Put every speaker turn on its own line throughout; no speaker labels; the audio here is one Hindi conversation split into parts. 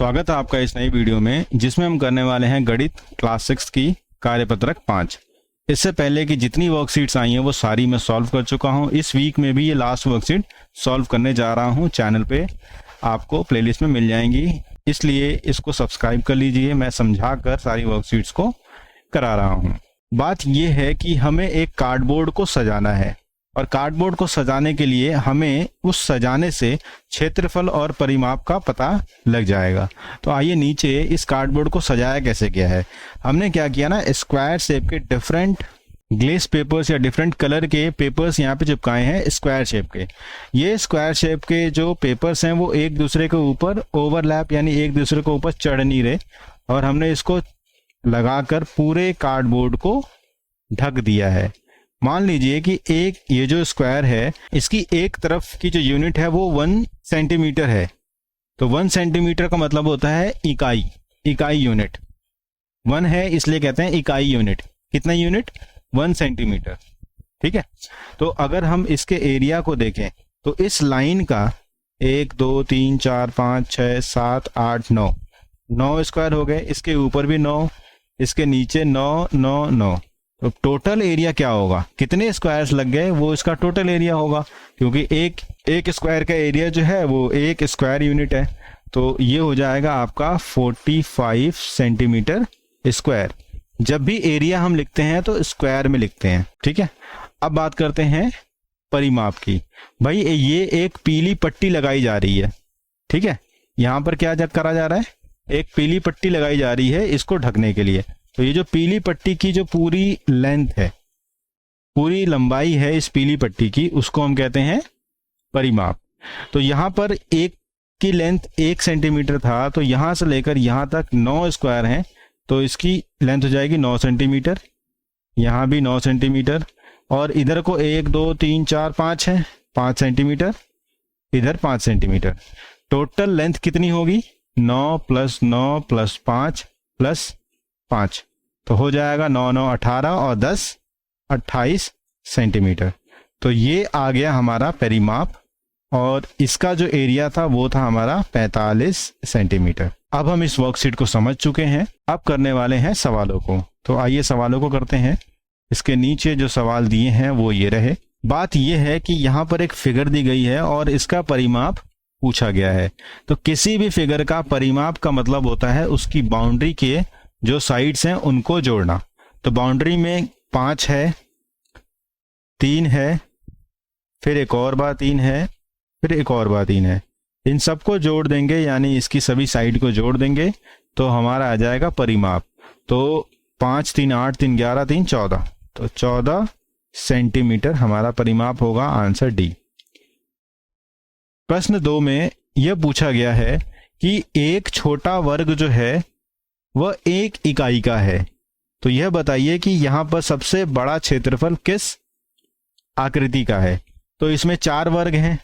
स्वागत है आपका इस नई वीडियो में जिसमें हम करने वाले हैं गणित क्लास 6 की कार्यपत्रक 5। इससे पहले की जितनी वर्कशीट्स आई हैं वो सारी मैं सॉल्व कर चुका हूं। इस वीक में भी ये लास्ट वर्कशीट सॉल्व करने जा रहा हूं। चैनल पे आपको प्लेलिस्ट में मिल जाएंगी, इसलिए इसको सब्सक्राइब कर लीजिए। मैं समझा कर सारी वर्कशीट्स को करा रहा हूँ। बात यह है कि हमें एक कार्डबोर्ड को सजाना है और कार्डबोर्ड को सजाने के लिए हमें उस सजाने से क्षेत्रफल और परिमाप का पता लग जाएगा। तो आइए नीचे इस कार्डबोर्ड को सजाया कैसे गया है। हमने क्या किया ना, स्क्वायर शेप के डिफरेंट ग्लेस पेपर्स या डिफरेंट कलर के पेपर्स यहाँ पे चिपकाए हैं स्क्वायर शेप के। ये स्क्वायर शेप के जो पेपर्स हैं वो एक दूसरे के ऊपर ओवरलैप यानी एक दूसरे के ऊपर चढ़ नहीं रहे, और हमने इसको लगाकर पूरे कार्डबोर्ड को ढक दिया है। मान लीजिए कि एक ये जो स्क्वायर है इसकी एक तरफ की जो यूनिट है वो 1 सेंटीमीटर है। तो 1 सेंटीमीटर का मतलब होता है इकाई यूनिट। 1 है इसलिए कहते हैं इकाई यूनिट। कितना यूनिट? 1 सेंटीमीटर। ठीक है। तो अगर हम इसके एरिया को देखें तो इस लाइन का 1 2 3 4 5 6 7 8 9 स्क्वायर हो गए। इसके ऊपर भी 9, इसके नीचे 9 9 9। तो टोटल एरिया क्या होगा? कितने स्क्वायर्स लग गए वो इसका टोटल एरिया होगा, क्योंकि एक स्क्वायर का एरिया जो है वो एक स्क्वायर यूनिट है। तो ये हो जाएगा आपका 45 सेंटीमीटर स्क्वायर। जब भी एरिया हम लिखते हैं तो स्क्वायर में लिखते हैं। ठीक है। अब बात करते हैं परिमाप की। भाई ये एक पीली पट्टी लगाई जा रही है। ठीक है। यहाँ पर क्या करा जा रहा है? एक पीली पट्टी लगाई जा रही है इसको ढकने के लिए। तो ये जो पीली पट्टी की जो पूरी लेंथ है, पूरी लंबाई है इस पीली पट्टी की, उसको हम कहते हैं परिमाप। तो यहाँ पर एक की लेंथ 1 सेंटीमीटर था, तो यहाँ से लेकर यहाँ तक 9 स्क्वायर हैं, तो इसकी लेंथ हो जाएगी 9 सेंटीमीटर। यहाँ भी 9 सेंटीमीटर, और इधर को 1 2 3 4 5 है, 5 सेंटीमीटर, इधर 5 सेंटीमीटर। टोटल लेंथ कितनी होगी? 9 + 9 + 5 + 5, तो हो जाएगा 9 9 18 और 10 28 सेंटीमीटर। तो ये आ गया हमारा परिमाप, और इसका जो एरिया था वो था हमारा 45 सेंटीमीटर। अब हम इस वर्कशीट को समझ चुके हैं। अब करने वाले हैं सवालों को। तो आइए सवालों को करते हैं। इसके नीचे जो सवाल दिए हैं वो ये रहे। बात यह है कि यहाँ पर एक फिगर दी गई है और इसका परिमाप पूछा गया है। तो किसी भी फिगर का परिमाप का मतलब होता है उसकी बाउंड्री के जो साइड्स हैं उनको जोड़ना। तो बाउंड्री में 5 है, 3 है, फिर एक और बार 3 है, फिर एक और बार 3 है। इन सबको जोड़ देंगे, यानी इसकी सभी साइड को जोड़ देंगे तो हमारा आ जाएगा परिमाप। तो 5 3 8 3 11 3 14, तो 14 सेंटीमीटर हमारा परिमाप होगा। Answer D. प्रश्न 2 में यह पूछा गया है कि एक छोटा वर्ग जो है वह 1 इकाई का है। तो यह बताइए कि यहाँ पर सबसे बड़ा क्षेत्रफल किस आकृति का है। तो इसमें 4 वर्ग हैं,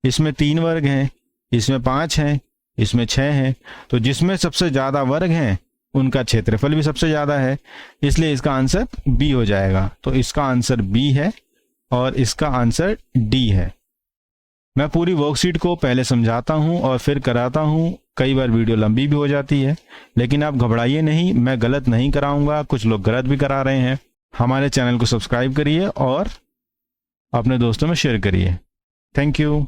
इसमें 3 वर्ग हैं, इसमें 5 हैं, इसमें 6 हैं। तो जिसमें सबसे ज़्यादा वर्ग हैं उनका क्षेत्रफल भी सबसे ज़्यादा है, इसलिए इसका आंसर बी हो जाएगा। तो इसका आंसर बी है और इसका आंसर डी है। मैं पूरी वर्कशीट को पहले समझाता हूं और फिर कराता हूं। कई बार वीडियो लंबी भी हो जाती है, लेकिन आप घबराइए नहीं, मैं गलत नहीं कराऊंगा। कुछ लोग गलत भी करा रहे हैं। हमारे चैनल को सब्सक्राइब करिए और अपने दोस्तों में शेयर करिए। Thank you.